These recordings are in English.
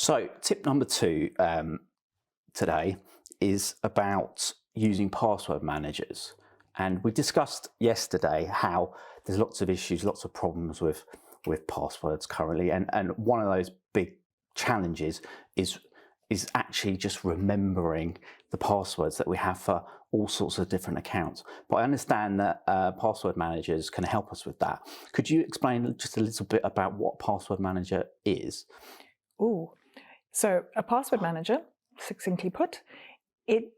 So tip number two today is about using password managers. And we discussed yesterday how there's lots of issues, lots of problems with passwords currently. And one of those big challenges is actually just remembering the passwords that we have for all sorts of different accounts. But I understand that password managers can help us with that. Could you explain just a little bit about what password manager is? So a password manager, succinctly put, it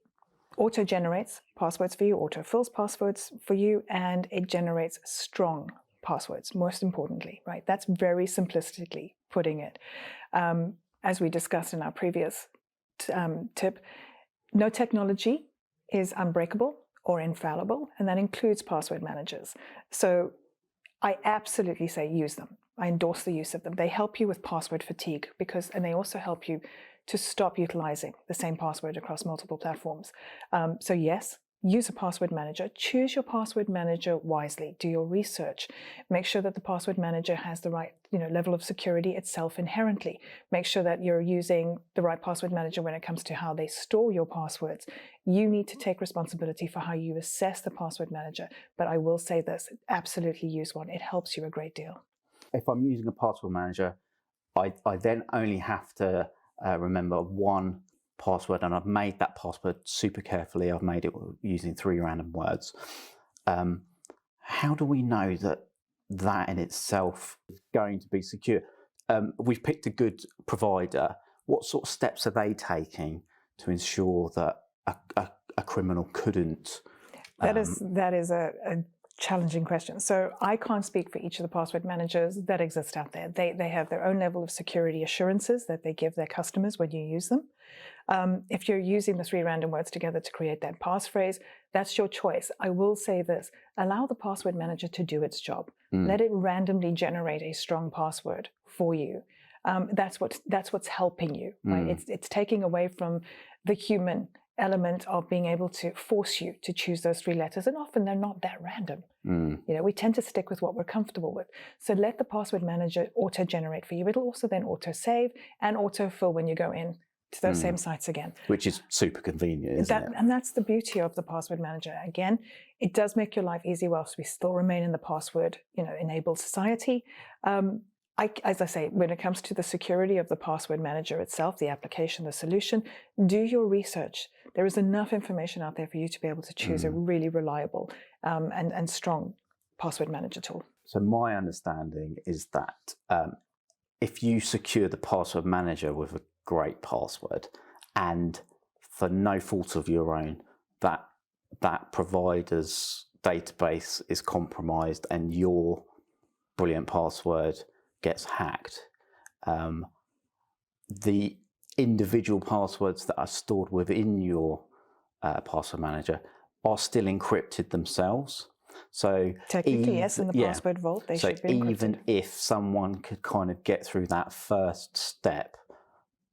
auto-generates passwords for you, auto-fills passwords for you, and it generates strong passwords, most importantly, right? That's very simplistically putting it. As we discussed in our previous tip, no technology is unbreakable or infallible, and that includes password managers. So I absolutely say use them. I endorse the use of them. They help you with password fatigue and they also help you to stop utilizing the same password across multiple platforms. So yes, use a password manager. Choose your password manager wisely. Do your research. Make sure that the password manager has the right level of security itself inherently. Make sure that you're using the right password manager when it comes to how they store your passwords. You need to take responsibility for how you assess the password manager. But I will say this, absolutely use one. It helps you a great deal. If I'm using a password manager, I then only have to remember one password, and I've made that password super carefully. I've made it using 3 random words. How do we know that in itself is going to be secure? We've picked a good provider. What sort of steps are they taking to ensure that a criminal couldn't? That is a challenging question. So I can't speak for each of the password managers that exist out there. They have their own level of security assurances that they give their customers when you use them. If you're using the 3 random words together to create that passphrase, that's your choice. I will say this, allow the password manager to do its job. Let it randomly generate a strong password for you. That's what's helping you, right? It's taking away from the human element of being able to force you to choose those 3 letters, and often they're not that random. We tend to stick with what we're comfortable with. So let the password manager auto-generate for you. It'll also then auto-save and auto-fill when you go in to those same sites again. Which is super convenient, isn't it? And that's the beauty of the password manager. Again, it does make your life easy whilst we still remain in the password enabled society. As I say, when it comes to the security of the password manager itself, the application, the solution, do your research. There is enough information out there for you to be able to choose a really reliable and strong password manager tool. So my understanding is that if you secure the password manager with a great password, and for no fault of your own, that provider's database is compromised and your brilliant password gets hacked, the individual passwords that are stored within your password manager are still encrypted themselves. So technically, yes, in the password vault, they should be encrypted. Even if someone could kind of get through that first step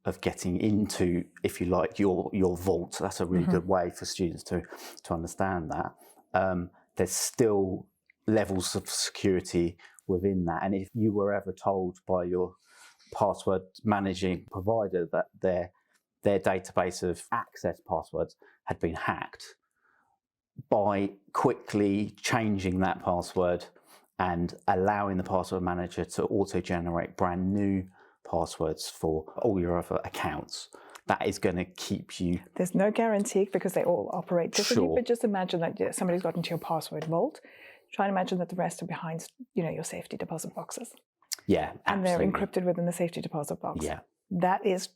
of getting into, if you like, your vault, that's a really good way for students to understand that. There's still levels of security within that, and if you were ever told by your password managing provider that their database of access passwords had been hacked, by quickly changing that password and allowing the password manager to auto-generate brand new passwords for all your other accounts, that is going to keep you... There's no guarantee because they all operate differently, Sure. But just imagine that somebody's got into your password vault. Try and imagine that the rest are behind, your safety deposit boxes. Yeah, absolutely. And they're encrypted within the safety deposit box. Yeah. That is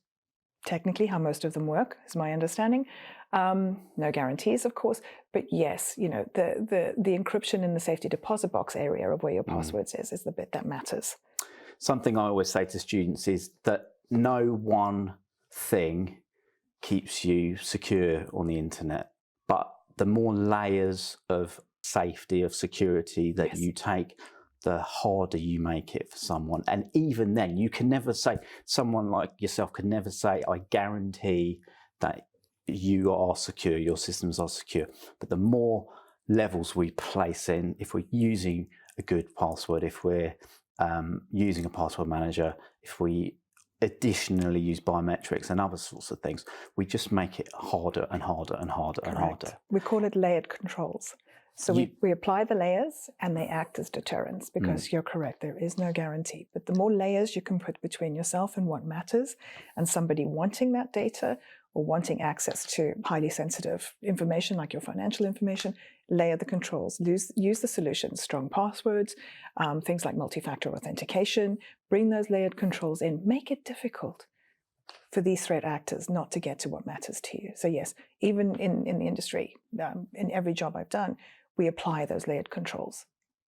technically how most of them work, is my understanding. No guarantees, of course, but yes, the encryption in the safety deposit box area of where your passwords is the bit that matters. Something I always say to students is that no one thing keeps you secure on the internet, but the more layers of safety, of security that you take, the harder you make it for someone. And even then, you can never say, someone like yourself can never say, I guarantee that you are secure, your systems are secure. But the more levels we place in, if we're using a good password, if we're using a password manager, if we additionally use biometrics and other sorts of things, we just make it harder and harder and harder and harder. We call it layered controls. So we apply the layers and they act as deterrents, because you're correct, there is no guarantee. But the more layers you can put between yourself and what matters, and somebody wanting that data or wanting access to highly sensitive information like your financial information, layer the controls, use the solutions, strong passwords, things like multi-factor authentication, bring those layered controls in, make it difficult for these threat actors not to get to what matters to you. So yes, even in the industry, in every job I've done, we apply those layered controls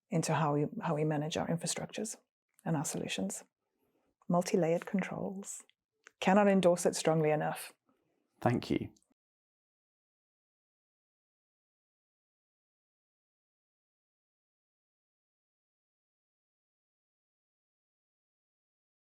into how we manage our infrastructures and our solutions. Multi-layered controls. Cannot endorse it strongly enough. Thank you.